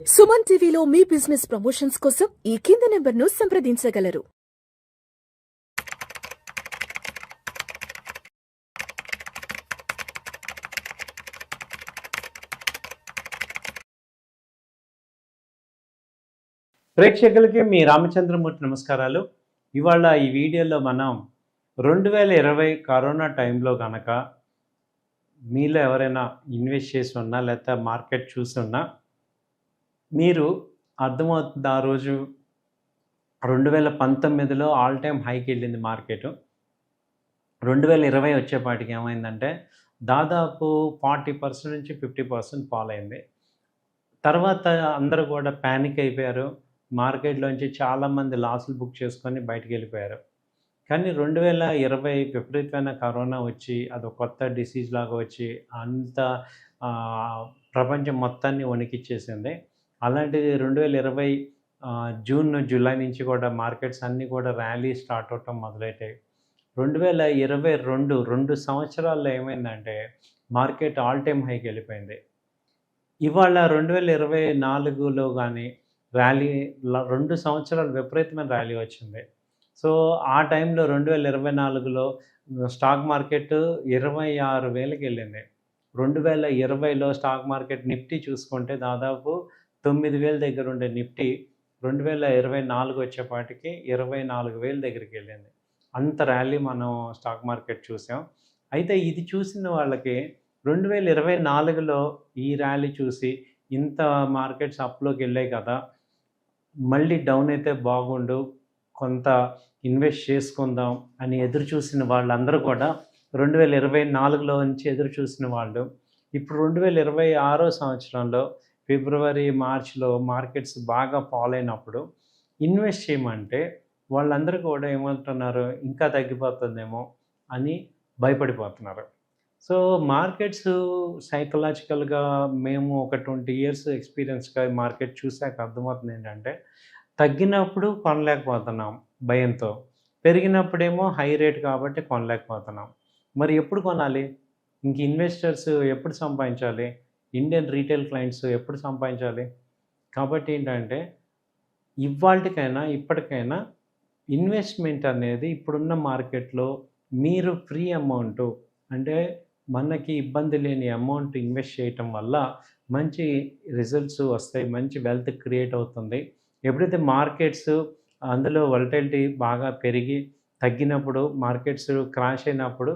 సుమన్ టీవీలో మీ business promotions కోసం ఈ కింది నెంబర్ను సంప్రదించగలరు. ప్రేక్షకులకి మీ రామచంద్రమూర్తి నమస్కారాలు. ఇవాళ ఈ వీడియోలో మనం 2020 కరోనా టైంలో కనుక మీలో ఎవరైనా ఇన్వెస్ట్ చేసి ఉన్నా లేకపోతే మార్కెట్ చూసి ఉన్నా మీరు అర్థమవుతుంది. ఆ రోజు 2019లో ఆల్ టైమ్ హైకి వెళ్ళింది మార్కెట్. 2020 వచ్చేపాటికి ఏమైందంటే దాదాపు 40% నుంచి 50% ఫాల్ అయింది. తర్వాత అందరూ కూడా ప్యానిక్ అయిపోయారు. మార్కెట్లోంచి చాలామంది లాసులు బుక్ చేసుకొని బయటికి వెళ్ళిపోయారు. కానీ 2020 విపరీతమైన కరోనా వచ్చి అదొక కొత్త డిసీజ్ లాగా వచ్చి అంత ప్రపంచం మొత్తాన్ని వణికిచ్చేసింది. అలాంటిది 2020 జూన్ జూలై నుంచి కూడా మార్కెట్స్ అన్నీ కూడా ర్యాలీ స్టార్ట్ అవటం మొదలెట్టాయి. 2022 2 సంవత్సరాల్లో ఏమైందంటే మార్కెట్ ఆల్ టైమ్ హైకి వెళ్ళిపోయింది. ఇవాళ 2024లో కానీ ర్యాలీ 2 సంవత్సరాలు విపరీతమైన ర్యాలీ వచ్చింది. సో ఆ టైంలో 2024లో స్టాక్ మార్కెట్ 26,000కి వెళ్ళింది. 2020లో స్టాక్ మార్కెట్ నిఫ్టీ చూసుకుంటే దాదాపు 9,000 దగ్గర ఉండే నిఫ్టీ 2024 వచ్చేపాటికి 24,000 దగ్గరికి వెళ్ళింది. అంత ర్యాలీ మనం స్టాక్ మార్కెట్ చూసాం. అయితే ఇది చూసిన వాళ్ళకి 2024లో ఈ ర్యాలీ చూసి ఇంత మార్కెట్స్ అప్లోకి వెళ్ళాయి కదా, మళ్ళీ డౌన్ అయితే బాగుండు, కొంత ఇన్వెస్ట్ చేసుకుందాం అని ఎదురు చూసిన వాళ్ళందరూ కూడా 2024లో నుంచి ఎదురు చూసిన వాళ్ళు ఇప్పుడు 2026 సంవత్సరంలో ఫిబ్రవరి మార్చిలో మార్కెట్స్ బాగా ఫాల్ అయినప్పుడు ఇన్వెస్ట్ చేయమంటే వాళ్ళందరూ కూడా ఏమంటున్నారు, ఇంకా తగ్గిపోతుందేమో అని భయపడిపోతున్నారు. సో మార్కెట్స్ సైకలాజికల్గా మేము ఒక 20 ఇయర్స్ ఎక్స్పీరియన్స్గా మార్కెట్ చూసాక అర్థమవుతుంది ఏంటంటే తగ్గినప్పుడు కొనలేకపోతున్నాం భయంతో, పెరిగినప్పుడేమో హై రేట్ కాబట్టి కొనలేకపోతున్నాం. మరి ఎప్పుడు కొనాలి? ఇంక ఇన్వెస్టర్స్ ఎప్పుడు సంపాదించాలి? ఇండియన్ రీటైల్ క్లయింట్స్ ఎప్పుడు సంపాదించాలి? కాబట్టి ఏంటంటే ఇవాళకైనా ఇప్పటికైనా ఇన్వెస్ట్మెంట్ అనేది ఇప్పుడున్న మార్కెట్లో మీరు ఫ్రీ అమౌంట్ అంటే మనకి ఇబ్బంది లేని అమౌంట్ ఇన్వెస్ట్ చేయటం వల్ల మంచి రిజల్ట్స్ వస్తాయి, మంచి వెల్త్ క్రియేట్ అవుతుంది. ఎప్పుడైతే మార్కెట్స్ అందులో వొలటిలిటీ బాగా పెరిగి తగ్గినప్పుడు, మార్కెట్స్ క్రాష్ అయినప్పుడు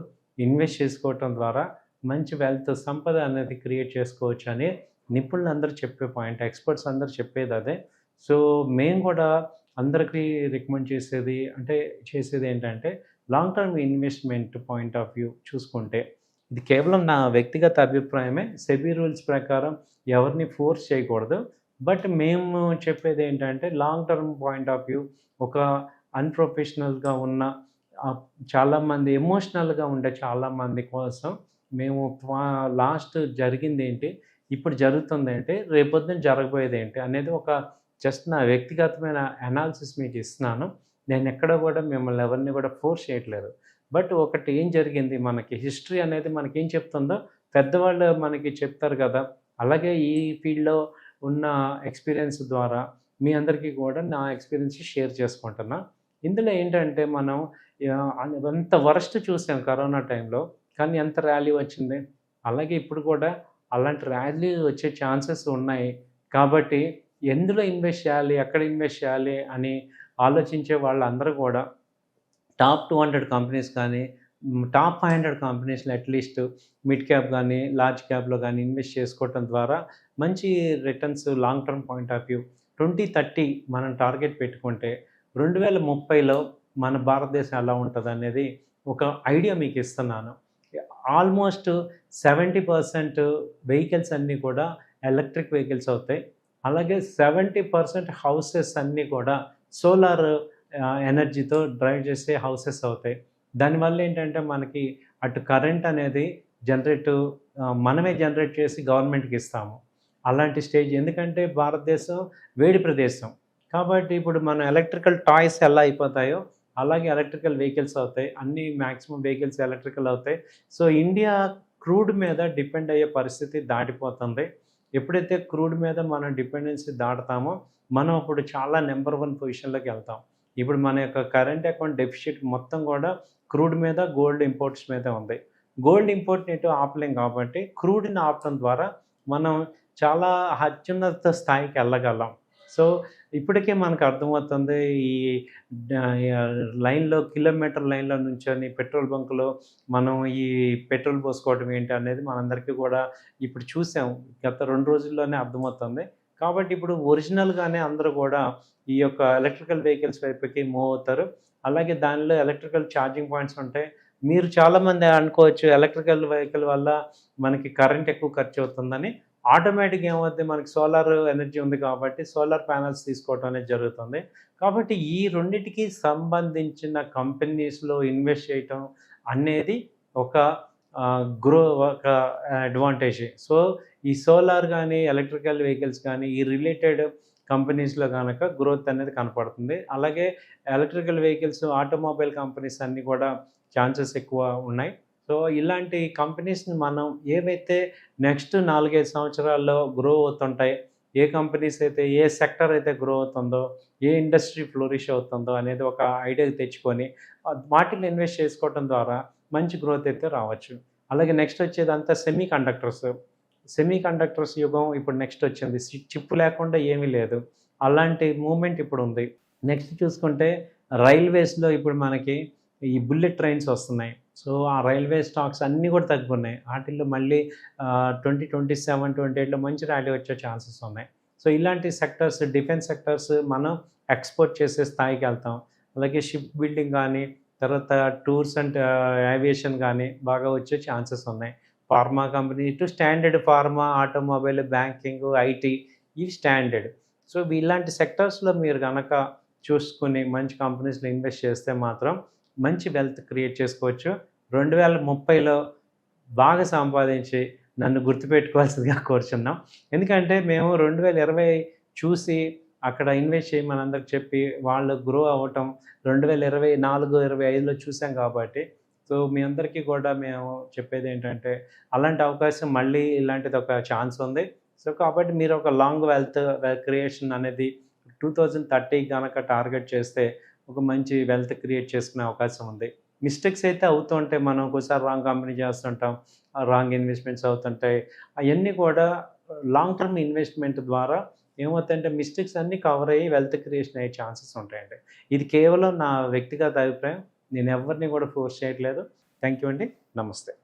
ఇన్వెస్ట్ చేసుకోవటం ద్వారా మంచి వెల్త్ సంపద అనేది క్రియేట్ చేసుకోవచ్చు అని నిపుణులు అందరూ చెప్పే పాయింట్, ఎక్స్పర్ట్స్ అందరూ చెప్పేది అదే. సో మేము కూడా అందరికీ రికమెండ్ చేసేది ఏంటంటే long term investment point of view చూసుకుంటే ఇది కేవలం నా వ్యక్తిగత అభిప్రాయమే. సెబీ రూల్స్ ప్రకారం ఎవరిని ఫోర్స్ చేయకూడదు. బట్ మేము చెప్పేది ఏంటంటే long term point of view ఒక అన్ప్రొఫెషనల్గా ఉన్న చాలామంది ఎమోషనల్గా ఉండే చాలామంది కోసం మేము లాస్ట్ జరిగింది ఏంటి, ఇప్పుడు జరుగుతుంది ఏంటి, రేపొద్దున జరగబోయేది ఏంటి అనేది ఒక జస్ట్ నా వ్యక్తిగతమైన అనాలిసిస్ మీకు ఇస్తున్నాను. నేను ఎక్కడ కూడా మిమ్మల్ని ఎవరిని కూడా ఫోర్స్ చేయట్లేదు. బట్ ఒకటి ఏం జరిగింది, మనకి హిస్టరీ అనేది మనకేం చెప్తుందో పెద్దవాళ్ళు మనకి చెప్తారు కదా, అలాగే ఈ ఫీల్డ్లో ఉన్న ఎక్స్పీరియన్స్ ద్వారా మీ అందరికీ కూడా నా ఎక్స్పీరియన్స్ షేర్ చేసుకుంటున్నా. ఇందులో ఏంటంటే మనం అంత వరస్ట్ చూసాం కరోనా టైంలో, కానీ ఎంత ర్యాలీ వచ్చింది. అలాగే ఇప్పుడు కూడా అలాంటి ర్యాలీ వచ్చే ఛాన్సెస్ ఉన్నాయి. కాబట్టి ఎందులో ఇన్వెస్ట్ చేయాలి, ఎక్కడ ఇన్వెస్ట్ చేయాలి అని ఆలోచించే వాళ్ళందరూ కూడా టాప్ 200 కంపెనీస్ కానీ టాప్ 500 కంపెనీస్లో అట్లీస్ట్ మిడ్ క్యాప్ కానీ లార్జ్ క్యాప్లో కానీ ఇన్వెస్ట్ చేసుకోవటం ద్వారా మంచి returns long term point of view 2030 మనం టార్గెట్ పెట్టుకుంటే 2030లో మన భారతదేశం ఎలా ఉంటుంది అనేది ఒక ఐడియా మీకు ఇస్తున్నాను. ఆల్మోస్ట్ 70% వెహికల్స్ అన్నీ కూడా ఎలక్ట్రిక్ వెహికల్స్ అవుతాయి. అలాగే 70% హౌసెస్ అన్నీ కూడా సోలార్ ఎనర్జీతో డ్రైవ్ చేసే హౌసెస్ అవుతాయి. దానివల్ల ఏంటంటే మనకి అటు కరెంట్ అనేది మనమే జనరేట్ చేసి గవర్నమెంట్కి ఇస్తాము. అలాంటి స్టేజ్, ఎందుకంటే భారతదేశం వేడి ప్రదేశం కాబట్టి ఇప్పుడు మన ఎలక్ట్రికల్ టాయ్స్ ఎలా అయిపోతాయో అలాగే ఎలక్ట్రికల్ వెహికల్స్ అవుతాయి. అన్ని మ్యాక్సిమం వెహికల్స్ ఎలక్ట్రికల్ అవుతాయి. సో ఇండియా క్రూడ్ మీద డిపెండ్ అయ్యే పరిస్థితి దాటిపోతుంది. ఎప్పుడైతే క్రూడ్ మీద మనం డిపెండెన్సీ దాటుతామో మనం అప్పుడు చాలా నెంబర్ 1 పొజిషన్‌లోకి వెళ్తాం. ఇప్పుడు మన యొక్క కరెంట్ అకౌంట్ డెఫిసిట్ మొత్తం కూడా క్రూడ్ మీద, గోల్డ్ ఇంపోర్ట్స్ మీద ఉంది. గోల్డ్ ఇంపోర్ట్‌ని ఎటు ఆపలేం కాబట్టి క్రూడ్‌ని ఆపడం ద్వారా మనం చాలా అత్యున్నత స్థాయికి వెళ్ళగలం. సో, ఇప్పటికే మనకు అర్థమవుతుంది ఈ లైన్‌లో కిలోమీటర్ లైన్‌లో నుంచొని పెట్రోల్ బంక్‌లో మనం ఈ పెట్రోల్ పోసుకోవడం ఏంటి అనేది మనందరికీ కూడా ఇప్పుడు చూసాం. గత 2 రోజుల్లోనే అర్థమవుతుంది. కాబట్టి ఇప్పుడు ఒరిజినల్‌గానే అందరూ కూడా ఈ యొక్క ఎలక్ట్రికల్ వెహికల్స్ వైపుకి మూవ్ అవుతారు. అలాగే దానిలో ఎలక్ట్రికల్ ఛార్జింగ్ పాయింట్స్ ఉంటాయి. మీరు చాలామంది అనుకోవచ్చు ఎలక్ట్రికల్ వెహికల్ వల్ల మనకి కరెంట్ ఎక్కువ ఖర్చు అవుతుందని. ఆటోమేటిక్‌గా ఏమవుద్ది మనకి సోలార్ ఎనర్జీ ఉంది కాబట్టి సోలార్ ప్యానెల్స్ తీసుకోవటం అనేది జరుగుతుంది. కాబట్టి ఈ రెండిటికి సంబంధించిన కంపెనీస్‌లో ఇన్వెస్ట్ చేయటం అనేది ఒక ఒక అడ్వాంటేజ్. సో, ఈ సోలార్ గానీ, ఎలక్ట్రికల్ వెహికల్స్ గానీ, ఈ రిలేటెడ్ కంపెనీస్‌లో గనక గ్రోత్ అనేది కనపడుతుంది. అలాగే ఎలక్ట్రికల్ వెహికల్స్, ఆటోమొబైల్ కంపెనీస్ అన్నీ కూడా ఛాన్సెస్ ఎక్కువ ఉన్నాయి. సో, ఇలాంటి కంపెనీస్‌ని మనం ఏవైతే నెక్స్ట్ 4, 5 సంవత్సరాల్లో గ్రో అవుతుంటాయి, ఏ కంపెనీస్ అయితే, ఏ సెక్టర్ అయితే గ్రో అవుతుందో, ఏ ఇండస్ట్రీ ఫ్లోరిష్ అవుతుందో అనేది ఒక ఐడియా తెచ్చుకొని వాటిలో ఇన్వెస్ట్ చేసుకోవటం ద్వారా మంచి గ్రోత్ అయితే రావచ్చు. అలాగే నెక్స్ట్ వచ్చేదంతా సెమీ కండక్టర్స్. సెమీ కండక్టర్స్ యుగం ఇప్పుడు నెక్స్ట్ వచ్చింది. చిప్ లేకుండా ఏమీ లేదు. అలాంటి మూవ్‌మెంట్ ఇప్పుడుంది. నెక్స్ట్ చూసుకుంటే రైల్వేస్‌లో ఇప్పుడు మనకి ఈ బుల్లెట్ ట్రైన్స్ వస్తున్నాయి. సో, ఆ రైల్వే స్టాక్స్ అన్నీ కూడా తగ్గున్నాయి. ఆటిల్లో మళ్ళీ 2027, 28లో మంచి ర్యాలీ వచ్చే ఛాన్సెస్ ఉన్నాయి. సో, ఇలాంటి సెక్టర్స్, డిఫెన్స్ సెక్టర్స్ మనం ఎక్స్‌పోర్ట్ చేసే స్థాయికి వెళ్తాం. అలాగే షిప్ బిల్డింగ్ గానీ, తర్వాత టూర్స్ అండ్ ఏవియేషన్ గానీ బాగా వచ్చే ఛాన్సెస్ ఉన్నాయి. Pharma company to standard pharma, automobile, banking, IT ఇవి స్టాండర్డ్. సో, ఇలాంటి సెక్టర్స్‌లో మీరు గనక చూసుకొని మంచి కంపెనీస్‌లో ఇన్వెస్ట్ చేస్తే మాత్రం మంచి వెల్త్ క్రియేట్ చేసుకోవచ్చు. 2030లో బాగా సంపాదించి నన్ను గుర్తుపెట్టుకోవాల్సిందిగా కోరుచున్నాం. ఎందుకంటే మేము 2020 చూసి అక్కడ ఇన్వెస్ట్ చేయమని అందరికి చెప్పి వాళ్ళు గ్రో అవ్వటం 2024, 25లో చూసాం కాబట్టి సో, మీ అందరికీ కూడా మేము చెప్పేదేంటంటే అలాంటి అవకాశం మళ్ళీ ఇలాంటిది ఒక ఛాన్స్ ఉంది. సో, కాబట్టి మీరు ఒక లాంగ్ వెల్త్ క్రియేషన్ అనేది 2030 గనక టార్గెట్ చేస్తే ఒక మంచి వెల్త్ క్రియేట్ చేసుకునే అవకాశం ఉంది. మిస్టేక్స్ అయితే అవుతూ ఉంటాయి. మనం ఒక్కోసారి రాంగ్ కంపెనీ చేస్తుంటాం. రాంగ్ ఇన్వెస్ట్‌మెంట్స్ అవుతుంటాయి. అయన్నీ కూడా లాంగ్ టర్మ్ ఇన్వెస్ట్‌మెంట్ ద్వారా ఏమవుతాయంటే మిస్టేక్స్ అన్నీ కవర్ అయ్యి వెల్త్ క్రియేషన్ అయ్యే ఛాన్సెస్ ఉంటాయండి. ఇది కేవలం నా వ్యక్తిగత అభిప్రాయం. నేను ఎవరిని కూడా ఫోర్స్ చేయట్లేదు. థాంక్ యూ అండి. నమస్తే.